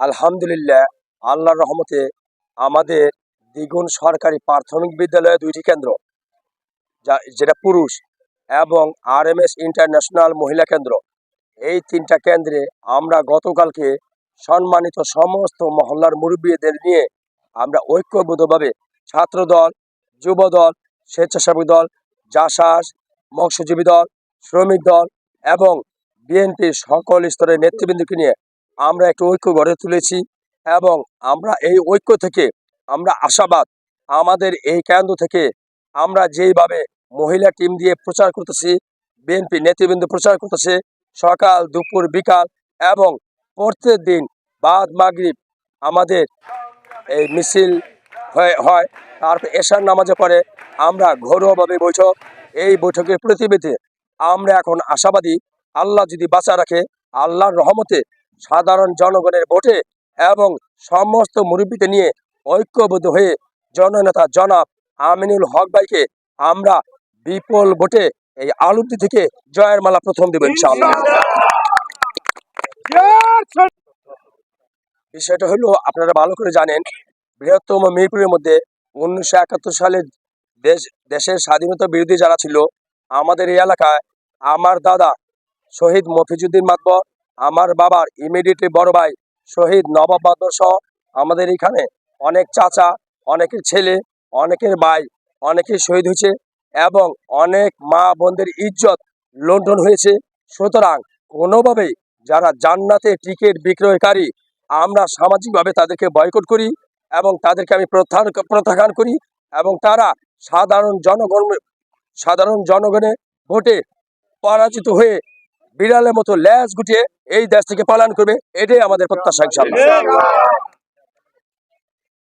আলহামদুলিল্লাহ, আল্লাহর রহমতে আমাদের দ্বিগুণ সরকারি প্রাথমিক বিদ্যালয়ে 2টি কেন্দ্র, যেটা পুরুষ, এবং RMS ইন্টারন্যাশনাল মহিলা কেন্দ্র। এই 3টা কেন্দ্রে আমরা গতকালকে সম্মানিত সমস্ত মহল্লার মুরব্বীদের নিয়ে আমরা ঐক্যবদ্ধভাবে ছাত্রদল, যুবদল, স্বেচ্ছাসেবক দল, জাসাস, মৎস্যজীবী দল, শ্রমিক দল এবং বিএনপির সকল স্তরের নেতৃবৃন্দকে নিয়ে আমরা একটু ঐক্য গড়ে তুলেছি। এবং আমরা এই ঐক্য থেকে আমরা আশাবাদ, আমাদের এই কেন্দ্র থেকে আমরা যেইভাবে মহিলা টিম দিয়ে প্রচার করতেছি, বিএনপি নেতৃবৃন্দ প্রচার করতেছে, সকাল দুপুর বিকাল এবং প্রত্যেক দিন বাদ মাগরিব আমাদের এই মিছিল হয়। তারপর এশার নামাজে পরে আমরা ঘরোয়াভাবে বৈঠক, এই বৈঠকের প্রতিবেদে আমরা এখন আশাবাদী, আল্লাহ যদি বাঁচা রাখে, আল্লাহর রহমতে সাধারণ জনগণের ভোটে এবং সমস্ত মুরব্বীকে নিয়ে ঐক্যবদ্ধ হয়ে জননেতা জনাব আমিনুল হক ভাইকে আমরা বিপুল ভোটে এই আলুদি থেকে জয়ের মালা প্রথম দেব ইনশাআল্লাহ। বিষয়টা হলো, আপনারা ভালো করে জানেন, বৃহত্তম মিরপুরের মধ্যে 1971 সালে দেশের স্বাধীনতা বিরোধী যারা ছিল, আমাদের এই এলাকায় আমার দাদা শহীদ মফিজুদ্দিন মাতবর, আমার বাবার ইমিডিয়েটলি বড় ভাই শহীদ নবাব মাতবর সহ আমাদের এখানে অনেক চাচা, অনেকের ছেলে, অনেকের ভাই, অনেকেই শহীদ হয়েছে এবং অনেক মা বোনদের ইজ্জত লুণ্ঠন হয়েছে। সুতরাং কোনোভাবেই যারা জান্নাতে টিকিট বিক্রয়কারী, আমরা সামাজিকভাবে তাদেরকে বয়কট করি এবং তাদেরকে আমি প্রত্যাখ্যান করি এবং তারা সাধারণ জনগণের ভোটে পরাজিত হয়ে বিড়ালের মতো ল্যাজ গুটিয়ে এই দেশ থেকে পালন করবে, এটাই আমাদের প্রত্যাশা ইনশাআল্লাহ।